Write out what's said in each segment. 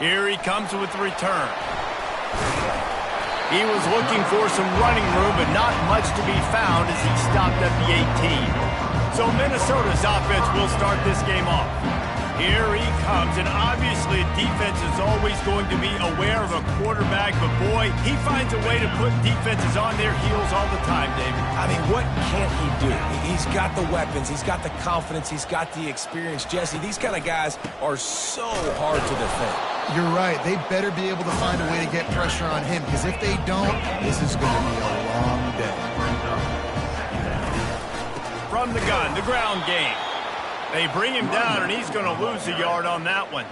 Here he comes with the return. He was looking for some running room, but not much to be found as he stopped at the 18. So Minnesota's offense will start this game off. Here he comes, and obviously defense is always going to be aware of a quarterback, but boy, he finds a way to put defenses on their heels all the time, David. I mean, what can't he do? He's got the weapons, he's got the confidence, he's got the experience. Jesse, these kind of guys are so hard to defend. You're right. They better be able to find a way to get pressure on him, because if they don't, this is going to be a long day. From the gun, the ground game. They bring him down, and he's going to lose a yard on that one.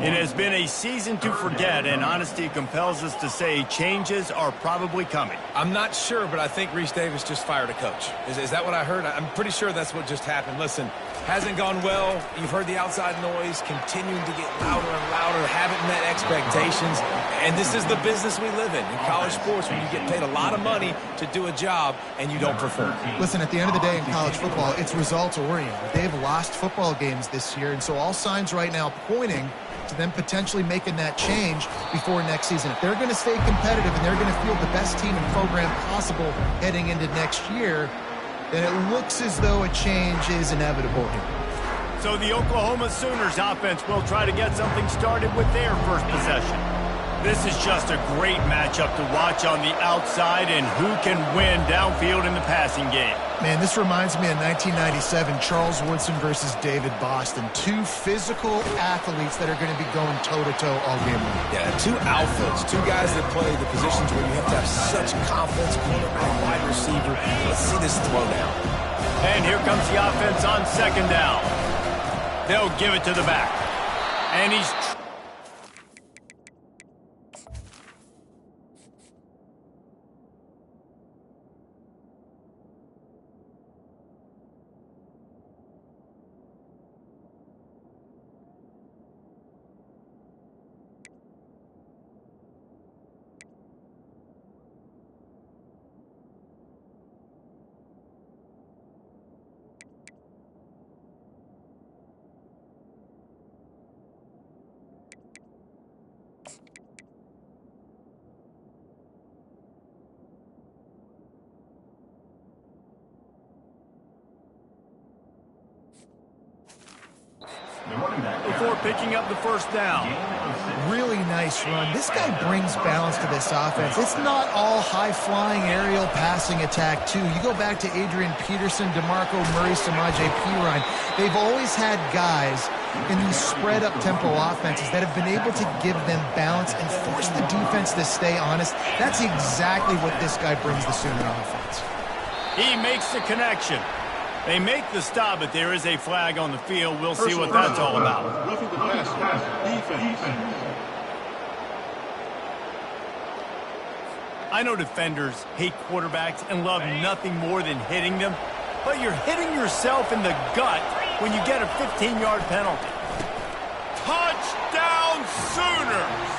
It has been a season to forget, and honesty compels us to say changes are probably coming. I'm not sure, but I think Reese Davis just fired a coach. Is that what I heard? I'm pretty sure that's what just happened. Listen, hasn't gone well. You've heard the outside noise continuing to get louder and louder, haven't met expectations. And this is the business we live in college sports, when you get paid a lot of money to do a job and you don't perform. Listen, at the end of the day in college football, it's results-oriented. They've lost football games this year, and so all signs right now pointing to them potentially making that change before next season. If they're going to stay competitive and they're going to field the best team and program possible heading into next year, then it looks as though a change is inevitable here. So the Oklahoma Sooners offense will try to get something started with their first possession. This is just a great matchup to watch on the outside, and who can win downfield in the passing game. Man, this reminds me of 1997, Charles Woodson versus David Boston. Two physical athletes that are going to be going toe-to-toe all game long. Yeah, two alphas, two guys that play the positions where you have to have such confidence, quarterback, wide receiver. Let's see this throwdown. And here comes the offense on second down. They'll give it to the back. And he's... Before picking up the first down. Really nice run. This guy brings balance to this offense. It's not all high-flying aerial passing attack, too. You go back to Adrian Peterson, DeMarco Murray, Samaje Perine. They've always had guys in these spread-up tempo offenses that have been able to give them balance and force the defense to stay honest. That's exactly what this guy brings the Sooner offense. He makes the connection. They make the stop, but there is a flag on the field. We'll see what that's all about. I know defenders hate quarterbacks and love nothing more than hitting them, but you're hitting yourself in the gut when you get a 15-yard penalty. Touchdown Sooners!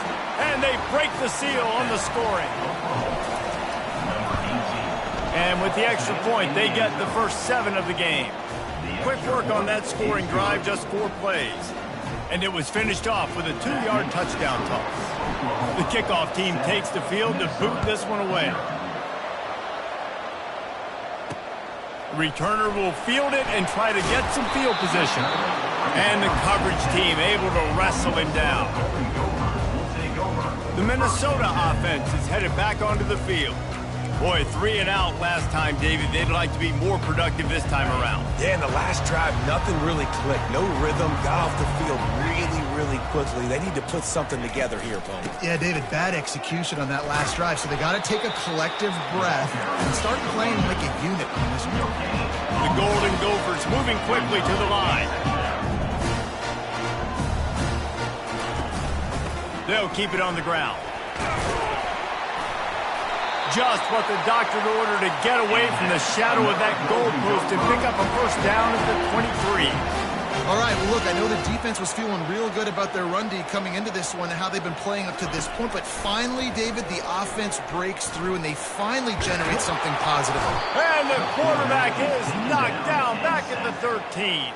And they break the seal on the scoring. And with the extra point, they get the first 7 of the game. Quick work on that scoring drive, just 4 plays. And it was finished off with a 2-yard touchdown toss. The kickoff team takes the field to boot this one away. The returner will field it and try to get some field position. And the coverage team able to wrestle him down. The Minnesota offense is headed back onto the field. Boy, 3 and out last time, David. They'd like to be more productive this time around. Yeah, in the last drive, nothing really clicked. No rhythm, got off the field really quickly. They need to put something together here, Pony. Yeah, David, bad execution on that last drive, so they got to take a collective breath and start playing like a unit on this one. The Golden Gophers moving quickly to the line. They'll keep it on the ground. Just what the doctor ordered to get away from the shadow of that goalpost and pick up a first down at the 23. All right, well, look, I know the defense was feeling real good about their run D coming into this one and how they've been playing up to this point, but finally, David, the offense breaks through and they finally generate something positive. And the quarterback is knocked down back at the 13.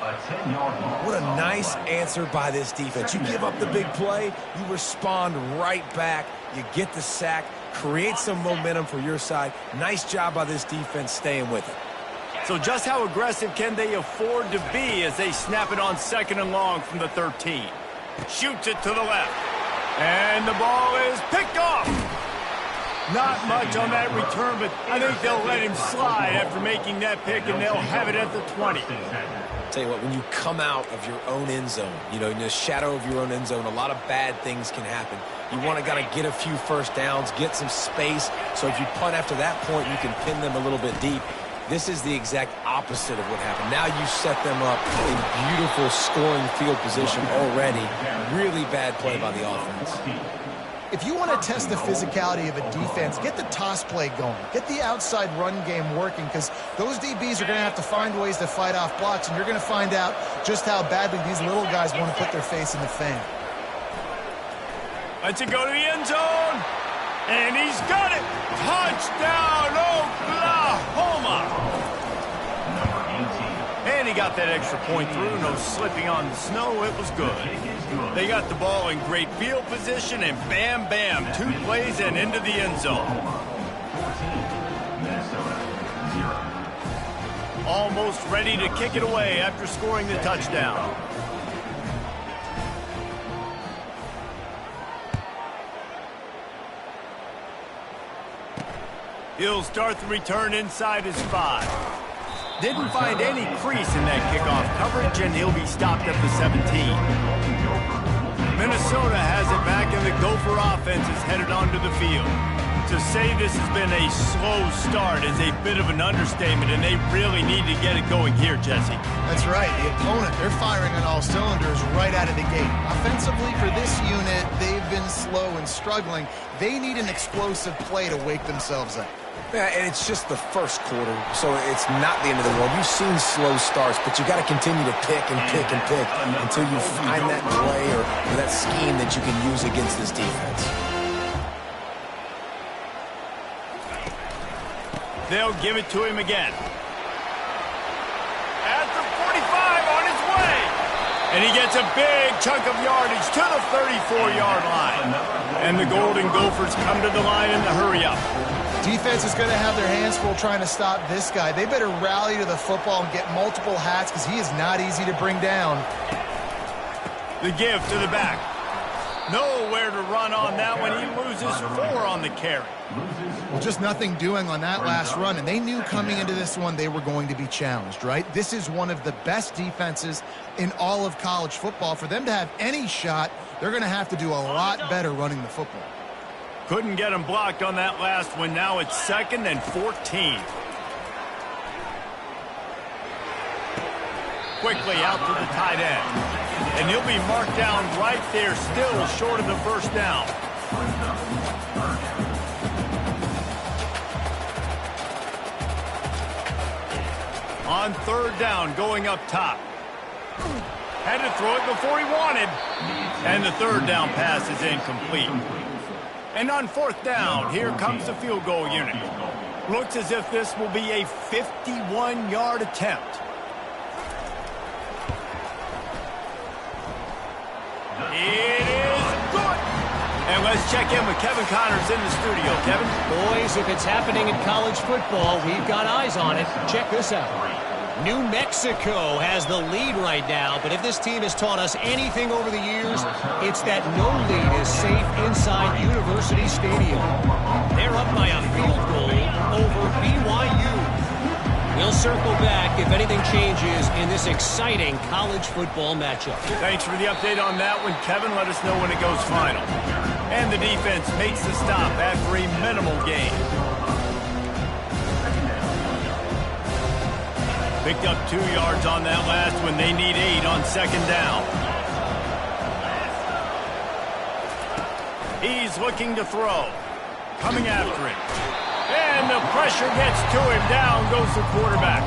What a nice answer by this defense. You give up the big play, you respond right back, you get the sack, create some momentum for your side. Nice job by this defense staying with it. So just how aggressive can they afford to be as they snap it on 2nd and long from the 13? Shoots it to the left. And the ball is picked off. Not much on that return, but I think they'll let him slide after making that pick, and they'll have it at the 20. Tell you what, when you come out of your own end zone, you know, in the shadow of your own end zone, a lot of bad things can happen. You want to get a few first downs, get some space, so if you punt after that point, you can pin them a little bit deep. This is the exact opposite of what happened. Now you set them up in beautiful scoring field position already. Really bad play by the offense. If you want to test the physicality of a defense, get the toss play going. Get the outside run game working, because those DBs are going to have to find ways to fight off blocks, and you're going to find out just how badly these little guys want to put their face in the fan. Lets it go to the end zone. And he's got it. Touchdown, Oklahoma. And he got that extra point through. No slipping on the snow. It was good. They got the ball in great field position, and bam, bam, 2 plays and into the end zone. Almost ready to kick it away after scoring the touchdown. He'll start the return inside his 5. Didn't find any crease in that kickoff coverage, and he'll be stopped at the 17. Minnesota has it back, and the Gopher offense is headed onto the field. To say this has been a slow start is a bit of an understatement, and they really need to get it going here, Jesse. That's right. The opponent, they're firing on all cylinders right out of the gate. Offensively, for this unit, they've been slow and struggling. They need an explosive play to wake themselves up. Yeah, and it's just the first quarter, so it's not the end of the world. You've seen slow starts, but you got to continue to pick and pick and pick until you find that play or that scheme that you can use against this defense. They'll give it to him again. At the 45, on his way. And he gets a big chunk of yardage to the 34-yard line. And the Golden Gophers come to the line in the hurry-up. Defense is going to have their hands full trying to stop this guy. They better rally to the football and get multiple hats, because he is not easy to bring down. The give to the back. Nowhere to run on that one. He loses 4 on the carry. Well, just nothing doing on that last run, and they knew coming into this one they were going to be challenged, right? This is one of the best defenses in all of college football. For them to have any shot, they're going to have to do a lot better running the football. Couldn't get him blocked on that last one. Now it's 2nd and 14. Quickly out to the tight end. And he'll be marked down right there, still short of the first down. On 3rd down, going up top. Had to throw it before he wanted. And the 3rd down pass is incomplete. And on 4th down, here comes the field goal unit. Looks as if this will be a 51-yard attempt. It is good. And let's check in with Kevin Connors in the studio. Kevin? Boys, if it's happening in college football, we've got eyes on it. Check this out. New Mexico has the lead right now, but if this team has taught us anything over the years, it's that no lead is safe inside University Stadium. They're up by a field goal over BYU. We'll circle back if anything changes in this exciting college football matchup. Thanks for the update on that one, Kevin. Let us know when it goes final. And the defense makes the stop after a minimal gain. Picked up 2 yards on that last one. They need 8 on 2nd down. He's looking to throw. Coming after it. And the pressure gets to him. Down goes the quarterback.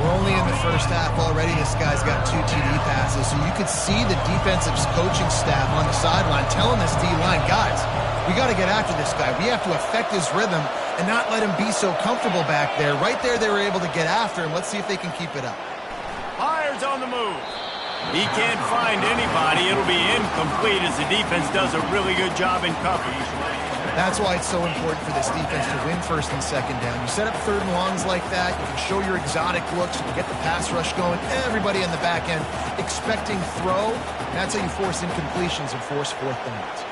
Well, only in the first half already this guy's got 2 TD passes, so you could see the defensive coaching staff on the sideline telling this D-line, guys, we got to get after this guy. We have to affect his rhythm and not let him be so comfortable back there. Right there, they were able to get after him. Let's see if they can keep it up. Myers on the move. He can't find anybody. It'll be incomplete as the defense does a really good job in coverage. That's why it's so important for this defense to win first and second down. You set up third and longs like that, you can show your exotic looks, you can get the pass rush going, everybody in the back end expecting throw. That's how you force incompletions and force fourth downs.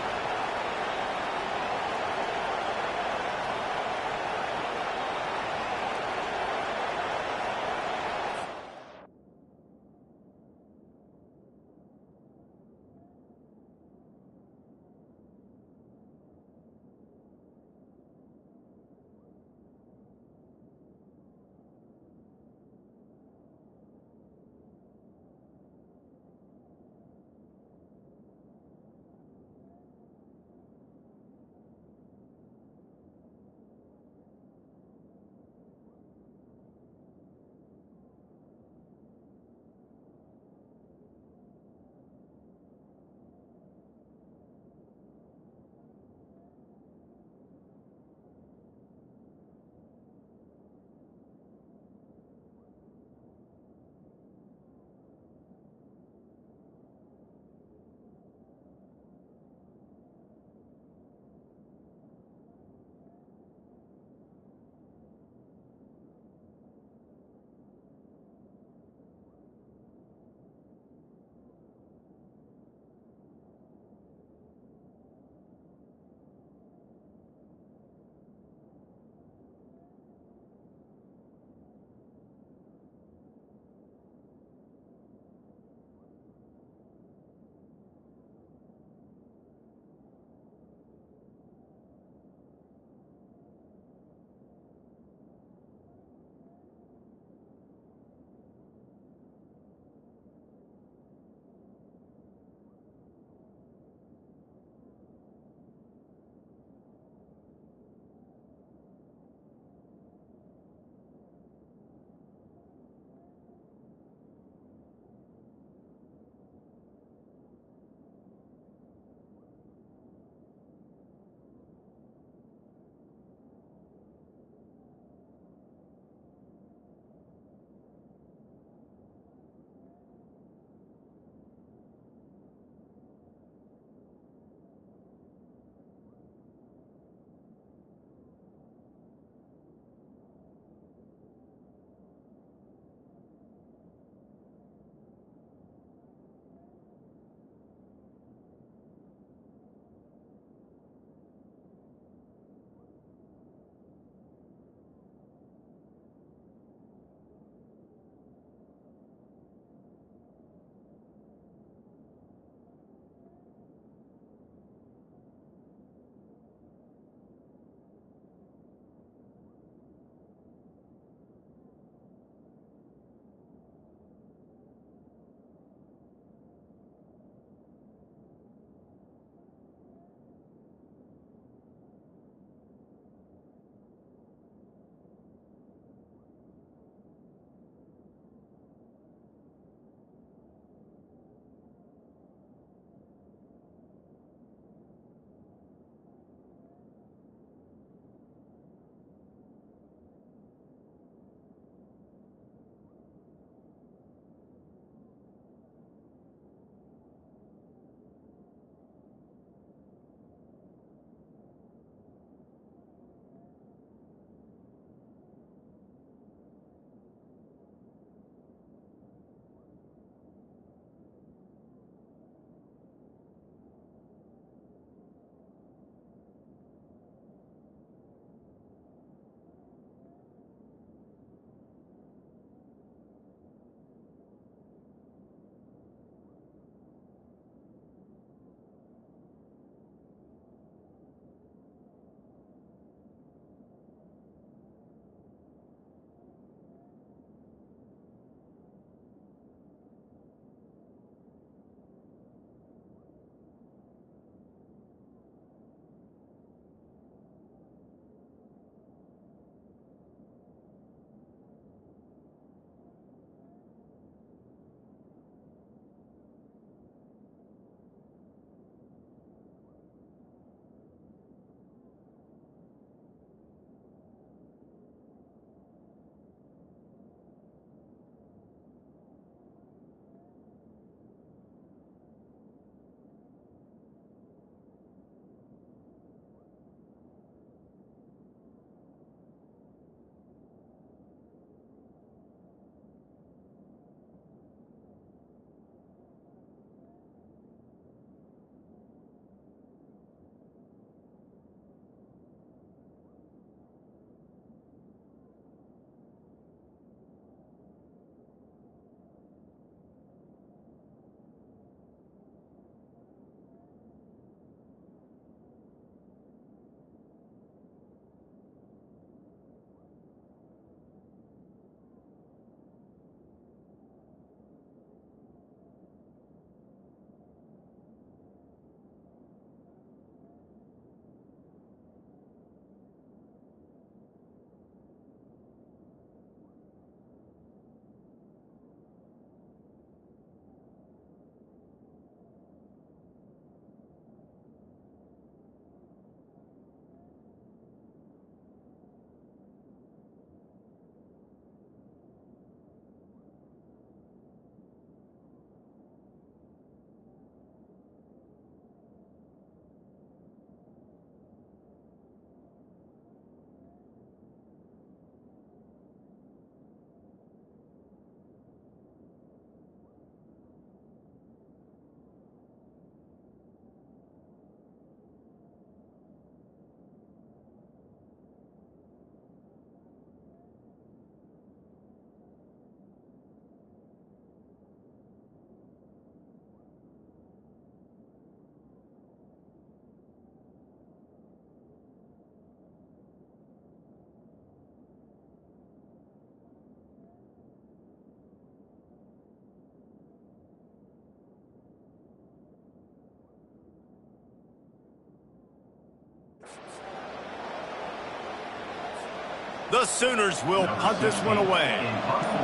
The Sooners will punt this one away.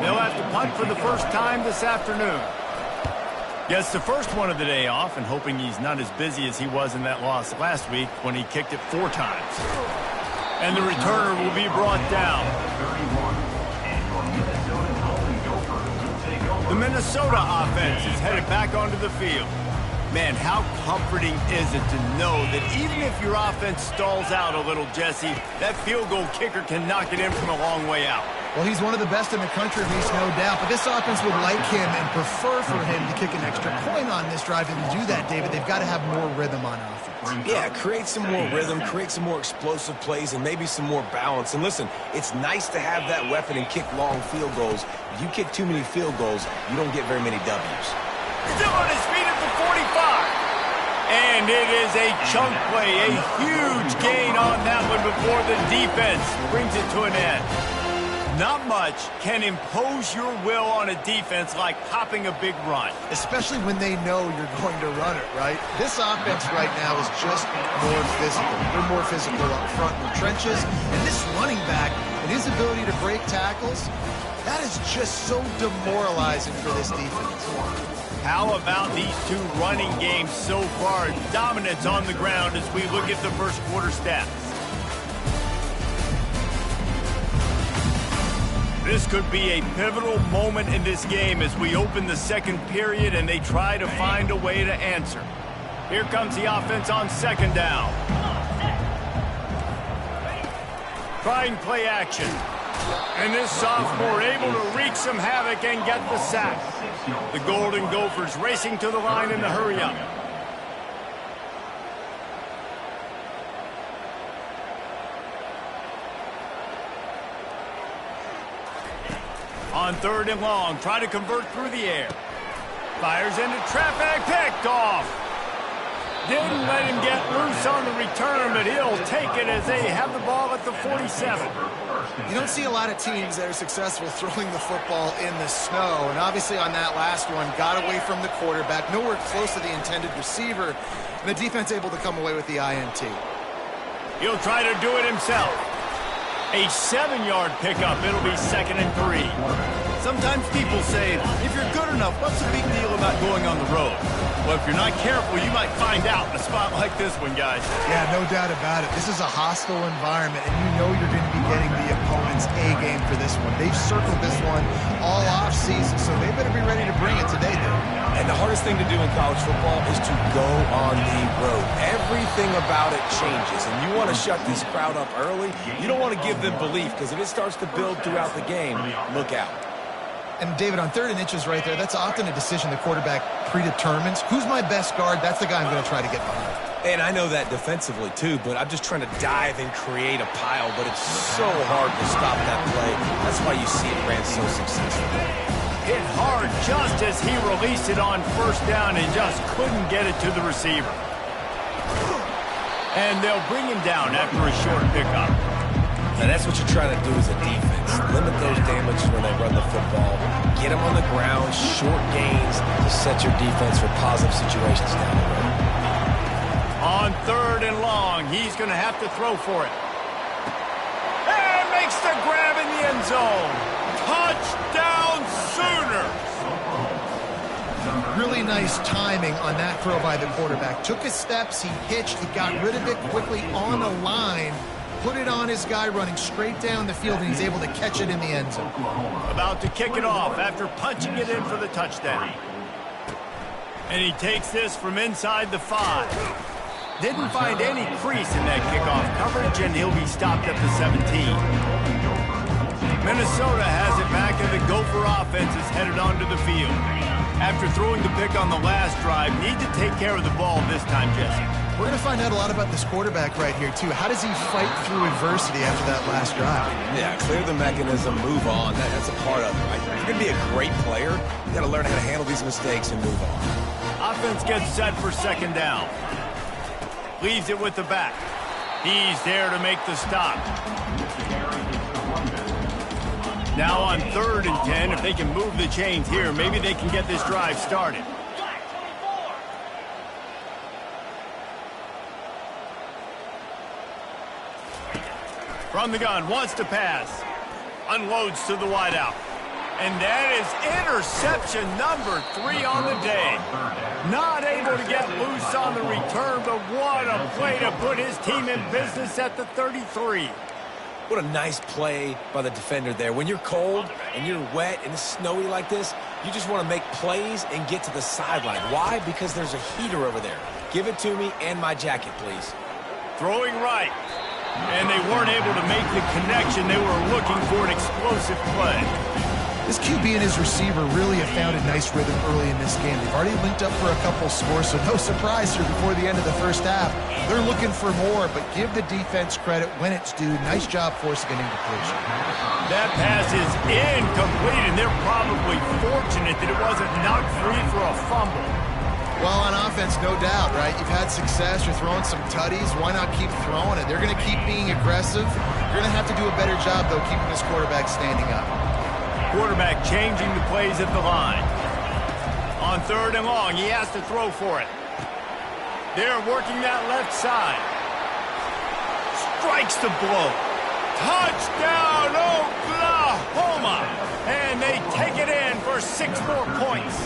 They'll have to punt for the first time this afternoon. Gets the first one of the day off and hoping he's not as busy as he was in that loss last week when he kicked it 4 times. And the returner will be brought down. The Minnesota offense is headed back onto the field. Man, how comforting is it to know that even if your offense stalls out a little, Jesse, that field goal kicker can knock it in from a long way out. Well, he's one of the best in the country, Reese, no doubt. But this offense would like him and prefer for him to kick an extra point on this drive. And to do that, David, they've got to have more rhythm on offense. Yeah, create some more rhythm, create some more explosive plays, and maybe some more balance. And listen, it's nice to have that weapon and kick long field goals. If you kick too many field goals, you don't get very many W's. Still on his feet at the 45. And it is a chunk play, a huge gain on that one before the defense brings it to an end. Not much can impose your will on a defense like popping a big run. Especially when they know you're going to run it, right? This offense right now is just more physical. They're more physical up front in the trenches. And this running back and his ability to break tackles, that is just so demoralizing for this defense. How about these 2 running games so far? Dominance on the ground as we look at the first quarter stats. This could be a pivotal moment in this game as we open the second period and they try to find a way to answer. Here comes the offense on second down. Trying play action. And this sophomore able to wreak some havoc and get the sack. The Golden Gophers racing to the line in the hurry-up. On 3rd and long, try to convert through the air. Fires into traffic, picked off. Didn't let him get loose on the return, but he'll take it as they have the ball at the 47. You don't see a lot of teams that are successful throwing the football in the snow. And obviously on that last one, got away from the quarterback, nowhere close to the intended receiver. And the defense able to come away with the INT. He'll try to do it himself. A 7-yard pickup. It'll be 2nd and 3. Sometimes people say, if you're good enough, what's the big deal about going on the road? Well, if you're not careful, you might find out in a spot like this one, guys. Yeah, no doubt about it. This is a hostile environment, and you know you're going to be getting the opponent's A game for this one. They've circled this one all off season, so they better be ready to bring it today, though. And the hardest thing to do in college football is to go on the road. Everything about it changes, and you want to shut this crowd up early. You don't want to give them belief, because if it starts to build throughout the game, look out. And, David, on 3rd and inches right there, that's often a decision the quarterback predetermines. Who's my best guard? That's the guy I'm going to try to get behind. And I know that defensively, too, but I'm just trying to dive and create a pile, but it's so hard to stop that play. That's why you see it ran so successful. Hit hard just as he released it on 1st down and just couldn't get it to the receiver. And they'll bring him down after a short pickup. Now that's what you're trying to do as a defense. Limit those damages when they run the football. Get them on the ground, short gains to set your defense for positive situations down the road. On 3rd and long, he's going to have to throw for it. And makes the grab in the end zone. Touchdown Sooners! Really nice timing on that throw by the quarterback. Took his steps, he hitched, he got rid of it quickly on the line. Put it on his guy running straight down the field, and he's able to catch it in the end zone. About to kick it off after punching it in for the touchdown. And he takes this from inside the 5. Didn't find any crease in that kickoff coverage, and he'll be stopped at the 17. Minnesota has it back, and the Gopher offense is headed onto the field. After throwing the pick on the last drive, need to take care of the ball this time, Jesse. We're going to find out a lot about this quarterback right here, too. How does he fight through adversity after that last drive? Yeah, clear the mechanism, move on. That's a part of it, right? If you're going to be a great player, you got to learn how to handle these mistakes and move on. Offense gets set for 2nd down. Leaves it with the back. He's there to make the stop. Now on 3rd and 10, if they can move the chains here, maybe they can get this drive started. From the gun, wants to pass. Unloads to the wideout. And that is interception number 3 on the day. Not able to get loose on the return, but what a play to put his team in business at the 33. What a nice play by the defender there. When you're cold and you're wet and it's snowy like this, you just want to make plays and get to the sideline. Why? Because there's a heater over there. Give it to me and my jacket, please. Throwing right. And they weren't able to make the connection. They were looking for an explosive play. This QB and his receiver really have found a nice rhythm early in this game. They've already linked up for a couple scores, so no surprise here before the end of the first half. They're looking for more, but give the defense credit when it's due. Nice job forcing an incompletion. That pass is incomplete, and they're probably fortunate that it wasn't knocked free for a fumble. Well, on offense, no doubt, right? You've had success. You're throwing some tutties. Why not keep throwing it? They're going to keep being aggressive. You're going to have to do a better job, though, keeping this quarterback standing up. Quarterback changing the plays at the line. On 3rd and long, he has to throw for it. They're working that left side. Strikes the blow. Touchdown, Oklahoma! And they take it in for 6 more points.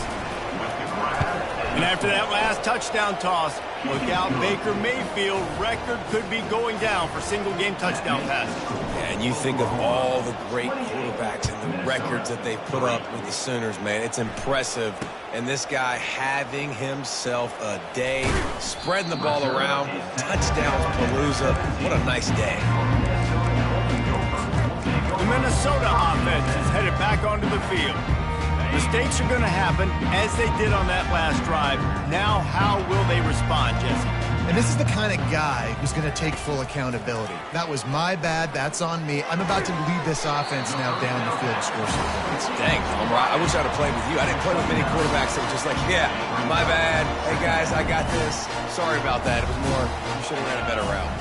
And after that last touchdown toss, look out, Baker Mayfield record could be going down for single-game touchdown passes. Yeah, and you think of all the great quarterbacks and the records that they put up with the Sooners, man. It's impressive. And this guy having himself a day, spreading the ball around, touchdowns Palooza. What a nice day. The Minnesota offense is headed back onto the field. Mistakes are going to happen, as they did on that last drive. Now, how will they respond, Jesse? And this is the kind of guy who's going to take full accountability. That was my bad. That's on me. I'm about to lead this offense now down the field and score some points. Dang, Homer, I wish I'd have played with you. I didn't play with many quarterbacks that were just like, yeah, my bad. Hey, guys, I got this. Sorry about that. It was more, you should have ran a better route.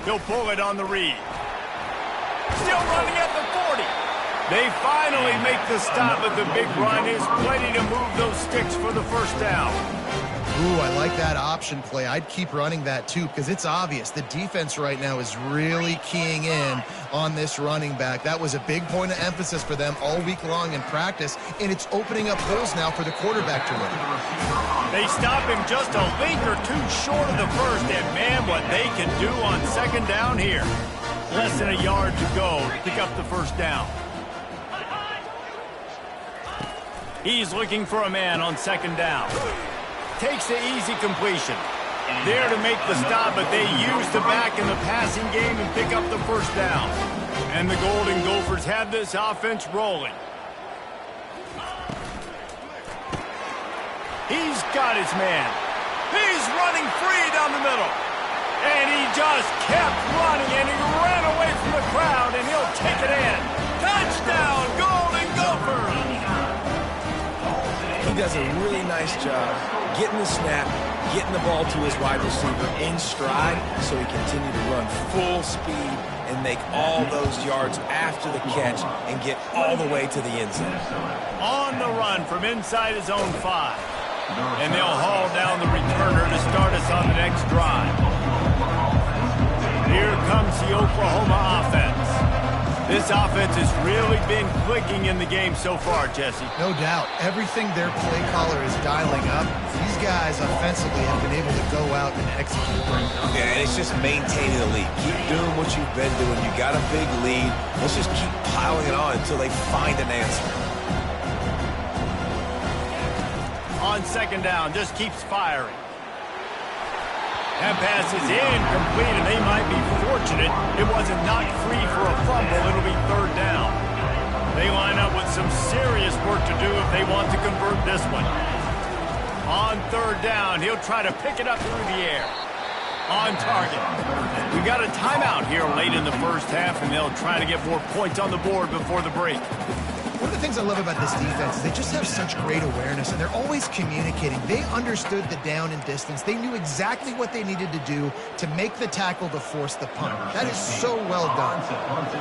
He'll pull it on the read. Still running at the 40. They finally make the stop, but the big run is plenty to move those sticks for the first down. Ooh, I like that option play. I'd keep running that too because it's obvious the defense right now is really keying in on this running back. That was a big point of emphasis for them all week long in practice, and it's opening up holes now for the quarterback to run. They stop him just a link or two short of the first, and man, what they can do on 2nd down here. Less than a yard to go to pick up the first down. He's looking for a man on 2nd down. Takes the easy completion. There to make the stop, but they use the back in the passing game and pick up the first down. And the Golden Gophers have this offense rolling. He's got his man. He's running free down the middle. And he just kept running, and he ran away from the crowd, and he'll take it in. Touchdown, Golden Gophers! He does a really nice job getting the snap, getting the ball to his wide receiver in stride so he continued to run full speed and make all those yards after the catch and get all the way to the end zone. On the run from inside his own 5. And they'll haul down the returner to start us on the next drive. Here comes the Oklahoma offense. This offense has really been clicking in the game so far, Jesse. No doubt. Everything their play caller is dialing up, these guys offensively have been able to go out and execute. Yeah, and it's just maintaining the lead. Keep doing what you've been doing. You got a big lead. Let's just keep piling it on until they find an answer. On 2nd down, just keeps firing. That pass is incomplete, and they might be fortunate it wasn't knocked free for a fumble. It'll be 3rd down. They line up with some serious work to do if they want to convert this one. On 3rd down, he'll try to pick it up through the air. On target. We got a timeout here late in the first half, and they'll try to get more points on the board before the break. One of the things I love about this defense is they just have such great awareness, and they're always communicating. They understood the down and distance. They knew exactly what they needed to do to make the tackle to force the punt. That is so well done.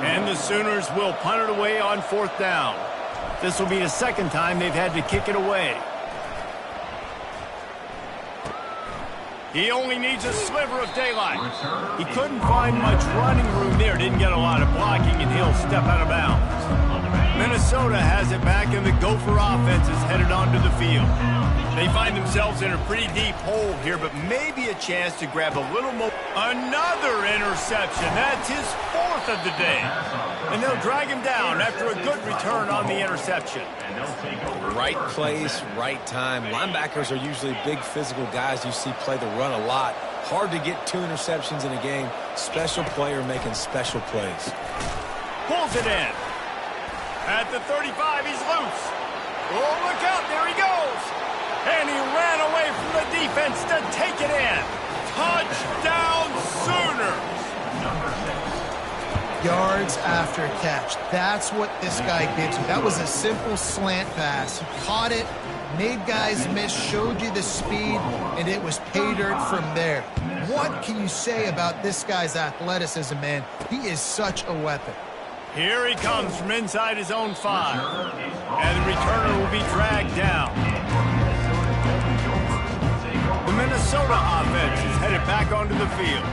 And the Sooners will punt it away on 4th down. This will be the 2nd time they've had to kick it away. He only needs a sliver of daylight. He couldn't find much running room there. Didn't get a lot of blocking, and he'll step out of bounds. Minnesota has it back, and the Gopher offense is headed onto the field. They find themselves in a pretty deep hole here, but maybe a chance to grab a little more. Another interception. That's his 4th of the day. And they'll drag him down after a good return on the interception. Right place, right time. Linebackers are usually big physical guys you see play the run a lot. Hard to get 2 interceptions in a game. Special player making special plays. Pulls it in. At the 35, he's loose. Oh, look out, there he goes. And he ran away from the defense to take it in. Touchdown Sooners. Yards after catch. That's what this guy gives you. That was a simple slant pass. He caught it, made guys miss, showed you the speed, and it was pay dirt from there. What can you say about this guy's athleticism, man? He is such a weapon. Here he comes from inside his own 5. And the returner will be dragged down. The Minnesota offense is headed back onto the field.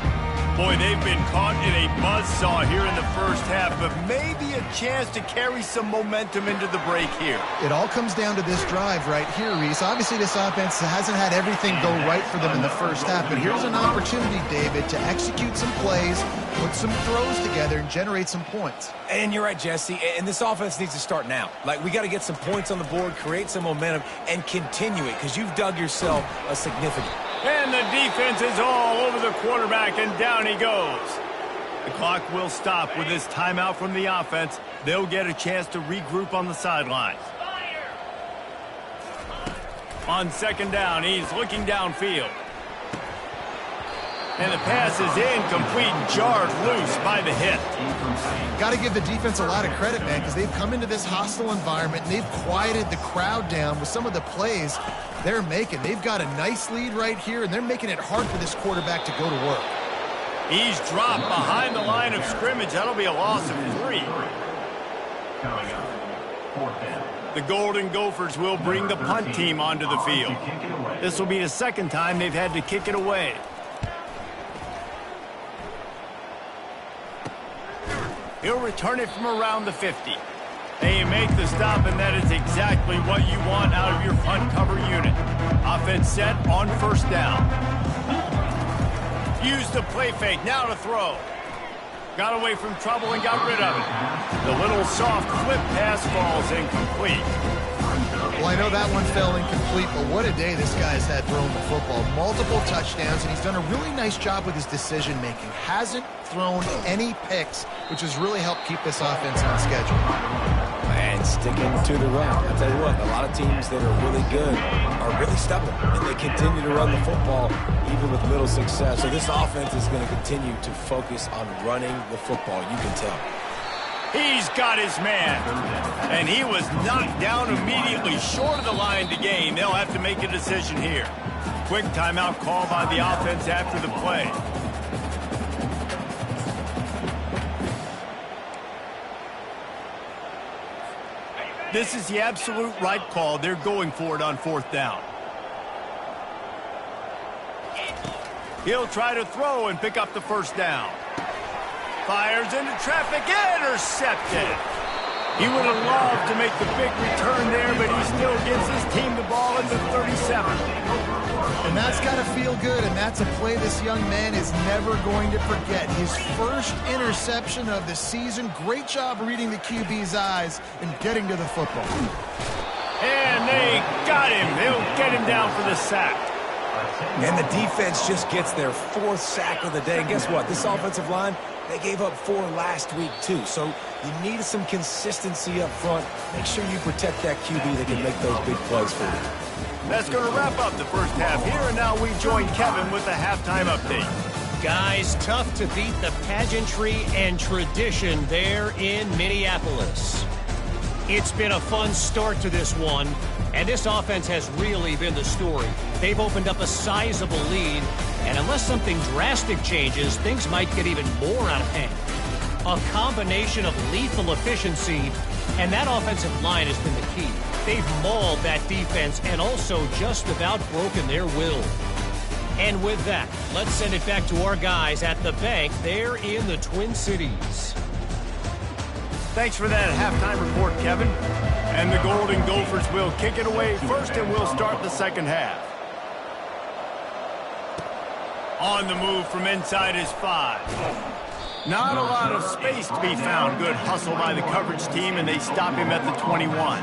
Boy, they've been caught in a buzzsaw here in the first half, but maybe a chance to carry some momentum into the break here. It all comes down to this drive right here, Reese. Obviously, this offense hasn't had everything go right for them in the first half, but here's an opportunity, David, to execute some plays, put some throws together, and generate some points. And you're right, Jesse, and this offense needs to start now. Like, we got to get some points on the board, create some momentum, and continue it, because you've dug yourself a significant. And the defense is all over the quarterback, and down he goes. The clock will stop with this timeout from the offense. They'll get a chance to regroup on the sidelines. On 2nd down, he's looking downfield. And the pass is incomplete, jarred loose by the hit. Got to give the defense a lot of credit, man, because they've come into this hostile environment, and they've quieted the crowd down with some of the plays they're making. They've got a nice lead right here, and they're making it hard for this quarterback to go to work. He's dropped behind the line of scrimmage. That'll be a loss of 3. The Golden Gophers will bring the punt team onto the field. This will be the 2nd time they've had to kick it away. He'll return it from around the 50. They make the stop, and that is exactly what you want out of your punt cover unit. Offense set on 1st down. Use the play fake, now to throw. Got away from trouble and got rid of it. The little soft flip pass falls incomplete. Well, I know that one fell incomplete, but what a day this guy's had throwing the football. Multiple touchdowns, and he's done a really nice job with his decision-making. Hasn't thrown any picks, which has really helped keep this offense on schedule. And sticking to the run. I'll tell you what, a lot of teams that are really good are really stubborn, and they continue to run the football even with little success. So this offense is going to continue to focus on running the football. You can tell. He's got his man. And he was knocked down immediately short of the line to gain. They'll have to make a decision here. Quick timeout call by the offense after the play. This is the absolute right call. They're going for it on 4th down. He'll try to throw and pick up the 1st down. Fires into traffic, intercepted. He would have loved to make the big return there, but he still gives his team the ball at the 37. And that's got to feel good, and that's a play this young man is never going to forget. His first interception of the season. Great job reading the QB's eyes and getting to the football. And they got him. They'll get him down for the sack. And the defense just gets their 4th sack of the day. And guess what? This offensive line, they gave up 4 last week, too. So you need some consistency up front. Make sure you protect that QB that can make those big plays for you. That's going to wrap up the first half here, and now we join Kevin with the halftime update. Guys, tough to beat the pageantry and tradition there in Minneapolis. It's been a fun start to this one, and this offense has really been the story. They've opened up a sizable lead, and unless something drastic changes, things might get even more out of hand. A combination of lethal efficiency, and that offensive line has been the key. They've mauled that defense and also just about broken their will. And with that, let's send it back to our guys at the bank there in the Twin Cities. Thanks for that halftime report, Kevin. And the Golden Gophers will kick it away first, and we'll start the second half. On the move from inside his 5. Not a lot of space to be found. Good hustle by the coverage team, and they stop him at the 21.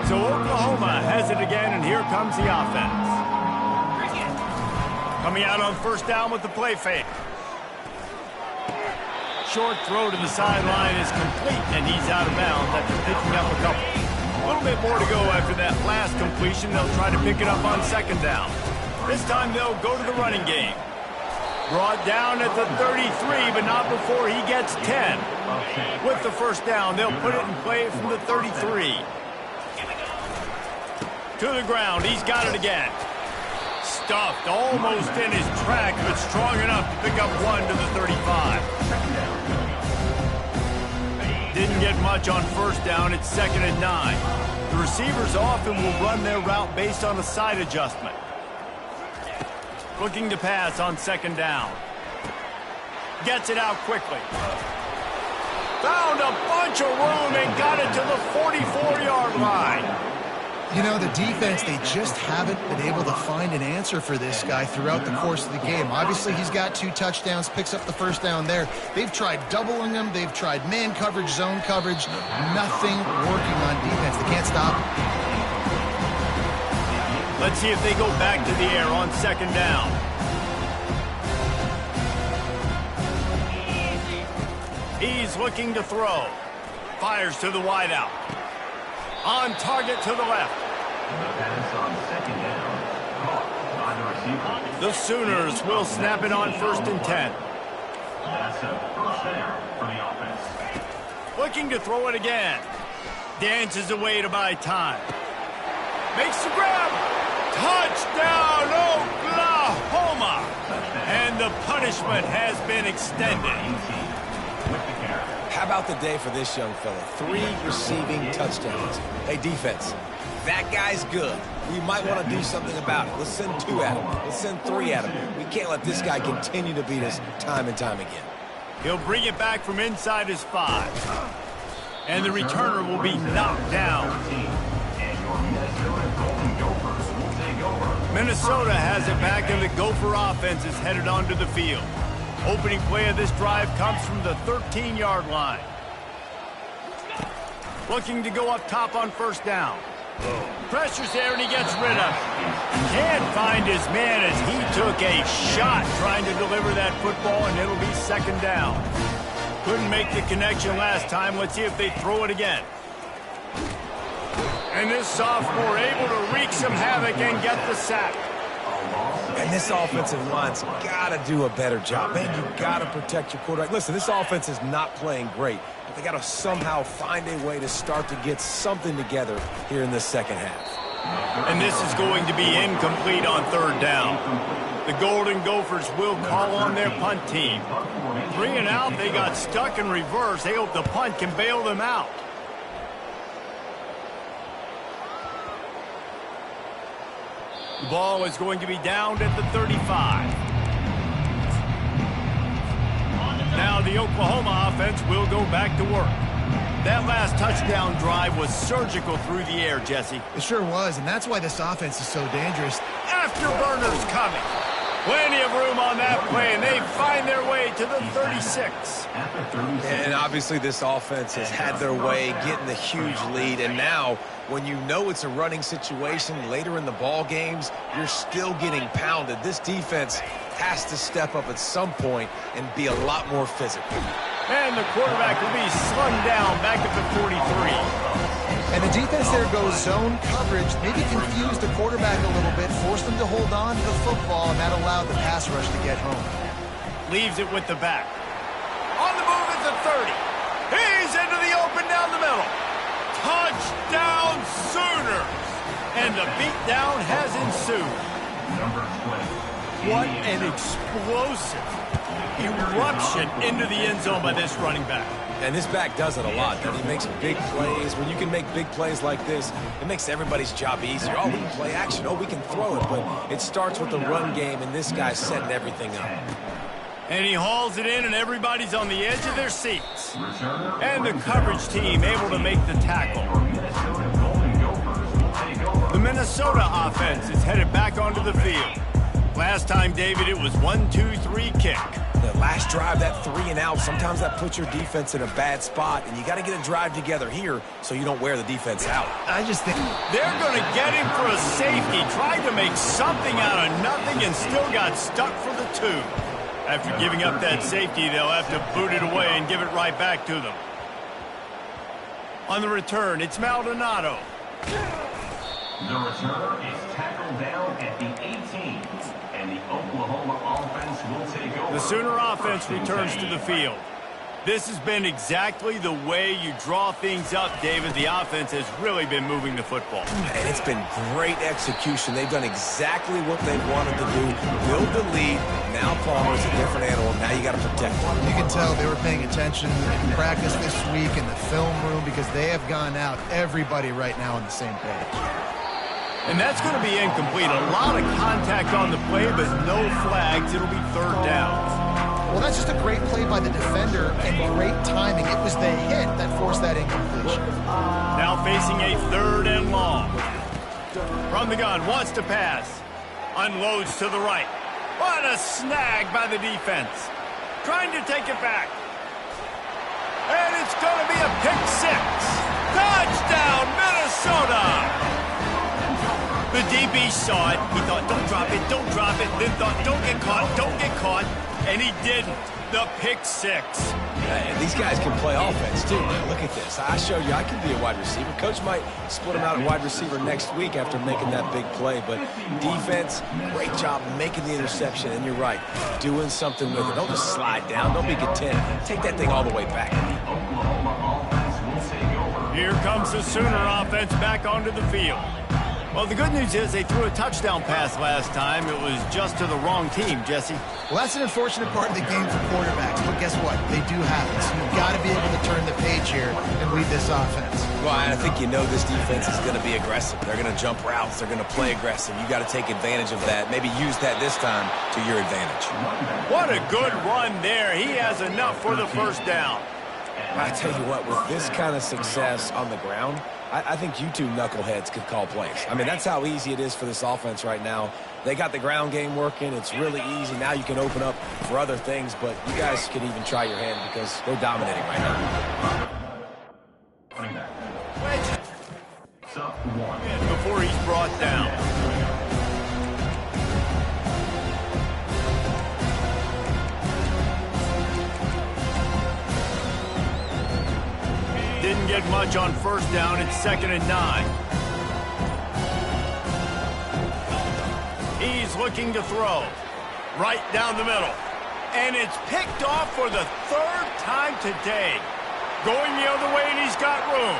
So Oklahoma has it again, and here comes the offense. Coming out on first down with the play fake. Short throw to the sideline is complete, and he's out of bounds after picking up a couple. A little bit more to go after that last completion. They'll try to pick it up on second down. This time they'll go to the running game. Brought down at the 33, but not before he gets 10. With the first down, they'll put it in play from the 33. To the ground, he's got it again. Stuffed almost in his track, but strong enough to pick up 1 to the 35. Didn't get much on first down. It's 2nd and 9. The receivers often will run their route based on a side adjustment. Looking to pass on second down. Gets it out quickly. Found a bunch of room and got it to the 44-yard line. You know, the defense, they just haven't been able to find an answer for this guy throughout the course of the game. Obviously, he's got 2 touchdowns, picks up the first down there. They've tried doubling him. They've tried man coverage, zone coverage. Nothing working on defense. They can't stop him. Let's see if they go back to the air on second down. He's looking to throw. Fires to the wideout. On target to the left. The Sooners will snap it on 1st and 10. Looking to throw it again. Dances away to buy time. Makes the grab. Touchdown, Oklahoma! And the punishment has been extended. How about the day for this young fella? 3 receiving touchdowns. Hey, defense, that guy's good. We might want to do something about it. Let's send 2 at him. Let's send 3 at him. We can't let this guy continue to beat us time and time again. He'll bring it back from inside his 5. And the returner will be knocked down. Minnesota has it back, and the Gopher offense is headed onto the field. Opening play of this drive comes from the 13-yard line. Looking to go up top on first down. Pressure's there, and he gets rid of it. Can't find his man as he took a shot trying to deliver that football, and it'll be second down. Couldn't make the connection last time. Let's see if they throw it again. And this sophomore able to wreak some havoc and get the sack. And this offensive line's got to do a better job. Man, you got to protect your quarterback. Listen, this offense is not playing great, but they got to somehow find a way to start to get something together here in this second half. And this is going to be incomplete on third down. The Golden Gophers will call on their punt team. 3 and out, they got stuck in reverse. They hope the punt can bail them out. The ball is going to be downed at the 35. Now the Oklahoma offense will go back to work. That last touchdown drive was surgical through the air, Jesse. It sure was, and that's why this offense is so dangerous. Afterburners coming. Plenty of room on that play, and they find their way to the 36. And obviously this offense has had their way getting the huge lead, and now when you know it's a running situation later in the ball games, you're still getting pounded. This defense has to step up at some point and be a lot more physical. And the quarterback will be slung down back at the 43. And the defense there goes zone coverage, maybe confused the quarterback a little bit, forced him to hold on to the football, and that allowed the pass rush to get home. Leaves it with the back. On the move at the 30. He's into the open down the middle. Touchdown Sooners! And the beatdown has ensued. What an explosive Eruption into the end zone by this running back. And this back does it a lot. He makes big plays. When you can make big plays like this, it makes everybody's job easier. Oh, we can play action. Oh, we can throw it. But it starts with the run game, and this guy's setting everything up. And he hauls it in, and everybody's on the edge of their seats. And the coverage team able to make the tackle. The Minnesota offense is headed back onto the field. Last time, David, it was 1-2-3 kick. The last drive, that 3 and out, sometimes that puts your defense in a bad spot, and you got to get a drive together here so you don't wear the defense out. I just think they're going to get him for a safety. Tried to make something out of nothing and still got stuck for the 2. After giving up that safety, they'll have to boot it away and give it right back to them. On the return, it's Maldonado. The returner is tackled down at the 18, and the Oklahoma offense will take over. The Sooner offense returns to the field. This has been exactly the way you draw things up, David. The offense has really been moving the football. And it's been great execution. They've done exactly what they wanted to do. Build the lead. Now Palmer's a different animal. Now you got to protect him. you can tell they were paying attention in practice this week in the film room because they have gone out, everybody right now on the same page. And that's going to be incomplete. A lot of contact on the play, but no flags. It'll be third down. Well, that's just a great play by the defender and great timing. It was the hit that forced that incompletion. Now facing a 3rd and long. From the gun, wants to pass. Unloads to the right. What a snag by the defense. Trying to take it back. And it's going to be a pick 6. Touchdown, Minnesota! The DB saw it. He thought, don't drop it, don't drop it. Then thought, don't get caught, don't get caught. And he didn't. The pick 6. And these guys can play offense, too. Now, look at this. I showed you I can be a wide receiver. Coach might split him out at wide receiver next week after making that big play. But defense, great job making the interception. And you're right, doing something with it. Don't just slide down. Don't be content. Take that thing all the way back. Here comes the Sooner offense back onto the field. Well, the good news is they threw a touchdown pass last time. It was just to the wrong team, Jesse. Well, that's an unfortunate part of the game for quarterbacks, but guess what? They do have it, so you've got to be able to turn the page here and lead this offense. Well, I think you know this defense is going to be aggressive. They're going to jump routes. They're going to play aggressive. You got to take advantage of that. Maybe use that this time to your advantage. What a good run there. He has enough for the first down. I tell you what, with this kind of success on the ground, I think you two knuckleheads could call plays. I mean, that's how easy it is for this offense right now. They got the ground game working. It's really easy. Now you can open up for other things, but you guys could even try your hand because they're dominating right now. Before he's brought down. Didn't get much on first down. It's 2nd and 9. He's looking to throw. Right down the middle. And it's picked off for the 3rd time today. Going the other way, and he's got room.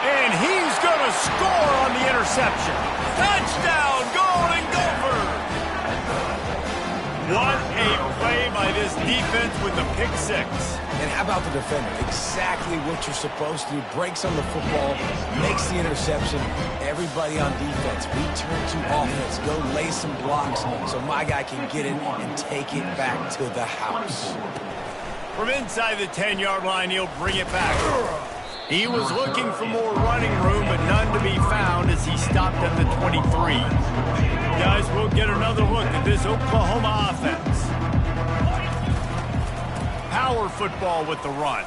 And he's going to score on the interception. Touchdown, Golden Gophers! What a play by this defense with the pick 6. And how about the defender? Exactly what you're supposed to do. Breaks on the football, makes the interception. Everybody on defense, return to offense. Go lay some blocks so my guy can get in and take it back to the house. From inside the 10-yard line, he'll bring it back. He was looking for more running room, but none to be found as he stopped at the 23. Guys, we'll get another look at this Oklahoma offense. Power football with the run.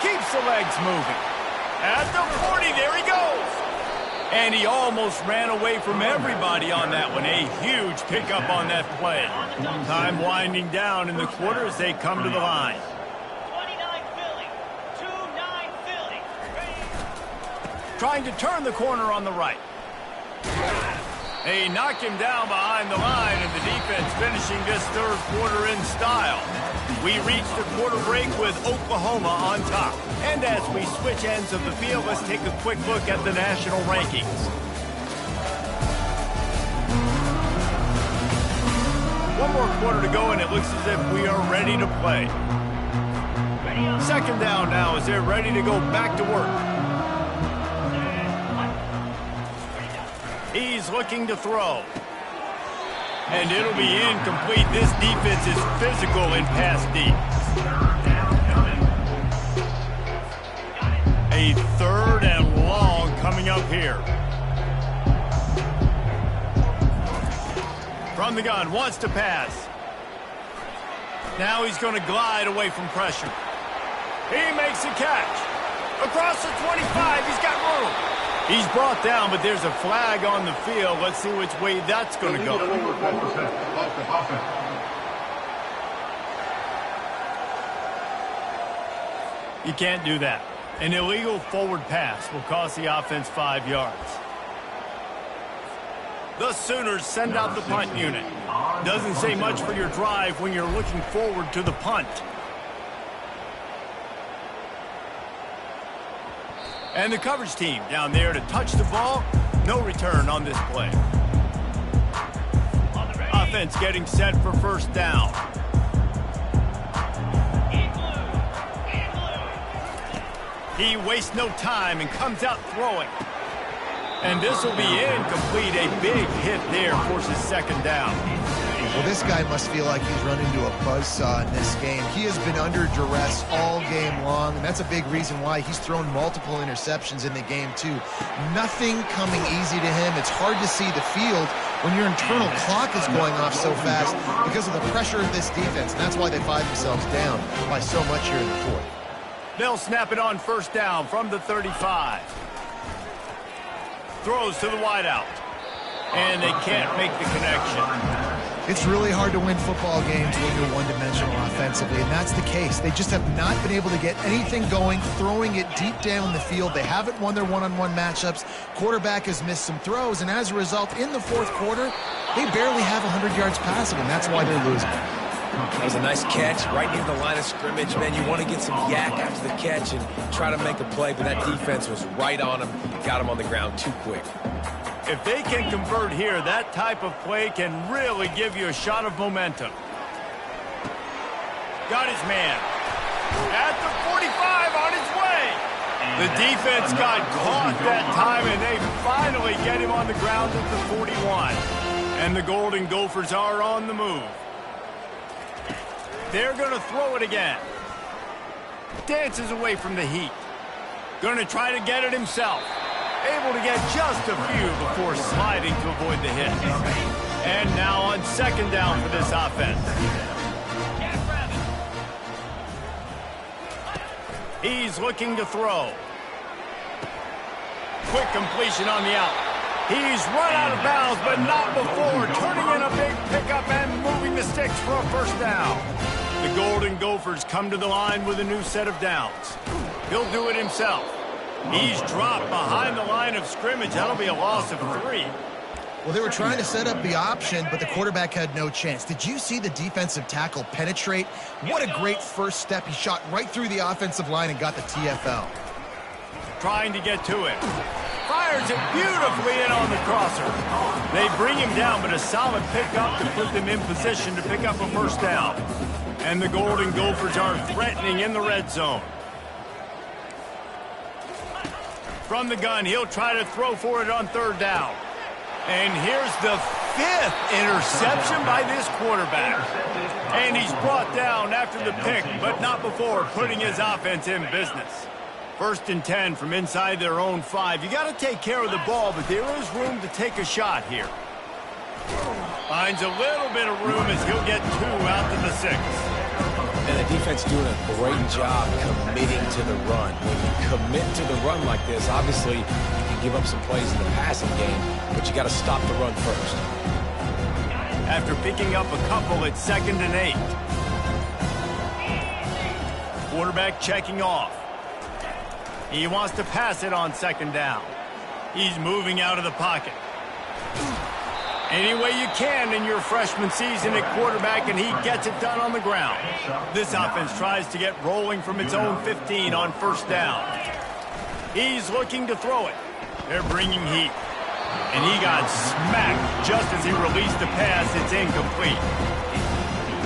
Keeps the legs moving. At the 40, there he goes. And he almost ran away from everybody on that one. A huge pickup on that play. Time winding down in the quarter as they come to the line. 29 Philly. 2-9 Philly. Trying to turn the corner on the right. They knock him down behind the line, and the defense finishing this 3rd quarter in style. We reach the quarter break with Oklahoma on top. And as we switch ends of the field, let's take a quick look at the national rankings. One more quarter to go, and it looks as if we are ready to play. Second down now as they're ready to go back to work. He's looking to throw. And it'll be incomplete. This defense is physical in pass deep. A third and long coming up here. From the gun, wants to pass. Now he's going to glide away from pressure. He makes a catch. Across the 25, he's got room. He's brought down, but there's a flag on the field. Let's see which way that's going to go. You can't do that. An illegal forward pass will cost the offense 5 yards. The Sooners send out the punt unit. Doesn't say much for your drive when you're looking forward to the punt. And the coverage team down there to touch the ball. No return on this play. Offense getting set for first down. He wastes no time and comes out throwing. And this will be incomplete. A big hit there forces second down. Well, this guy must feel like he's run into a buzzsaw in this game. He has been under duress all game long, and that's a big reason why he's thrown multiple interceptions in the game, too. Nothing coming easy to him. It's hard to see the field when your internal clock is going off so fast because of the pressure of this defense, and that's why they find themselves down by so much here in the fourth. They'll snap it on first down from the 35. Throws to the wideout. And they can't make the connection. It's really hard to win football games when you're one-dimensional offensively, and that's the case. They just have not been able to get anything going, throwing it deep down the field. They haven't won their one-on-one matchups. Quarterback has missed some throws, and as a result, in the fourth quarter, they barely have 100 yards passing, and that's why they're losing. That was a nice catch right near the line of scrimmage. Man, you want to get some yak after the catch and try to make a play, but that defense was right on him, got him on the ground too quick. If they can convert here, that type of play can really give you a shot of momentum. Got his man. At the 45, on his way. The defense got caught that time, and they finally get him on the ground at the 41. And the Golden Gophers are on the move. They're going to throw it again. Dances away from the heat. Going to try to get it himself. Able to get just a few before sliding to avoid the hit. And now on second down for this offense. He's looking to throw. Quick completion on the out. He's run out of bounds, but not before turning in a big pickup and moving the sticks for a first down. The Golden Gophers come to the line with a new set of downs. He'll do it himself. He's dropped behind the line of scrimmage. That'll be a loss of 3. Well, they were trying to set up the option, but the quarterback had no chance. Did you see the defensive tackle penetrate? What a great first step. He shot right through the offensive line and got the TFL. Trying to get to it. Fires it beautifully in on the crosser. They bring him down, but a solid pickup to put them in position to pick up a first down. And the Golden Gophers are threatening in the red zone. From the gun, he'll try to throw for it on third down. And here's the 5th interception by this quarterback. And he's brought down after the pick, but not before putting his offense in business. First and 10 from inside their own 5. You got to take care of the ball, but there is room to take a shot here. Finds a little bit of room as he'll get 2 out to the 6. And the defense doing a great job committing to the run. When you commit to the run like this, obviously you can give up some plays in the passing game, but you got to stop the run first. After picking up a couple at 2nd and 8. Quarterback checking off. He wants to pass it on second down. He's moving out of the pocket. Any way you can in your freshman season at quarterback, and he gets it done on the ground. This offense tries to get rolling from its own 15 on first down. He's looking to throw it. They're bringing heat. And he got smacked just as he released the pass. It's incomplete.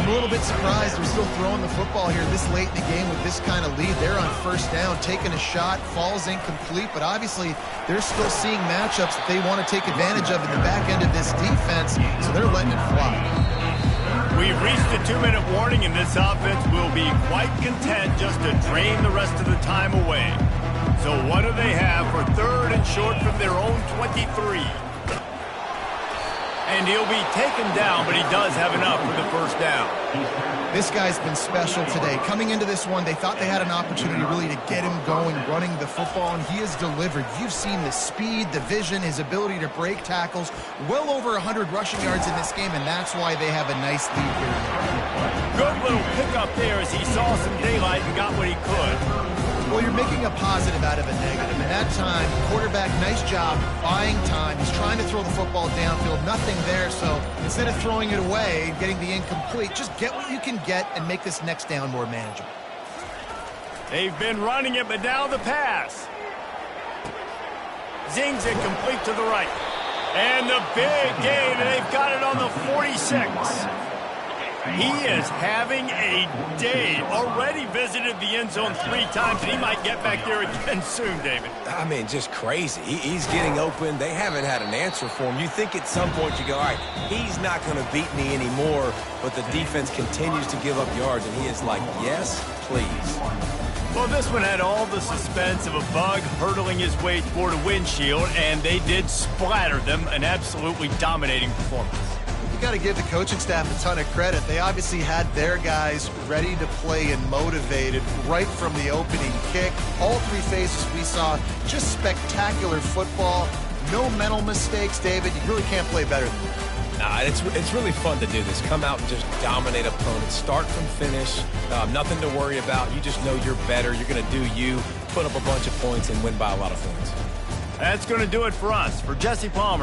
I'm a little bit surprised they're still throwing the football here this late in the game with this kind of lead. They're on first down, taking a shot, falls incomplete, but obviously they're still seeing matchups that they want to take advantage of in the back end of this defense, so they're letting it fly. We've reached the 2-minute warning, and this offense will be quite content just to drain the rest of the time away. So what do they have for third and short from their own 23? And he'll be taken down, but he does have enough for the first down. This guy's been special today. Coming into this one, they thought they had an opportunity really to get him going, running the football, and he has delivered. You've seen the speed, the vision, his ability to break tackles. Well over 100 rushing yards in this game, and that's why they have a nice lead here. Good little pickup there as he saw some daylight and got what he could. Well, you're making a positive out of a negative. And that time, quarterback, nice job buying time. He's trying to throw the football downfield. Nothing there. So instead of throwing it away, getting the incomplete, just get what you can get and make this next down more manageable. They've been running it, but now the pass. Zings it complete to the right. And the big gain, and they've got it on the 46. He is having a day. Already visited the end zone 3 times, and he might get back there again soon, David. I mean, just crazy. He's getting open. They haven't had an answer for him. You think at some point you go, all right, he's not going to beat me anymore, but the defense continues to give up yards, and he is like, yes, please. Well, this one had all the suspense of a bug hurtling his way toward a windshield, and they did splatter them. An absolutely dominating performance. Got to give the coaching staff a ton of credit. They obviously had their guys ready to play and motivated right from the opening kick. All 3 phases we saw, just spectacular football. No mental mistakes, David. You really can't play better than that. Nah, it's really fun to do this. Come out and just dominate opponents. Start from finish. Nothing to worry about. You just know you're better. You're going to do you, put up a bunch of points, and win by a lot of points. That's going to do it for us. For Jesse Palmer,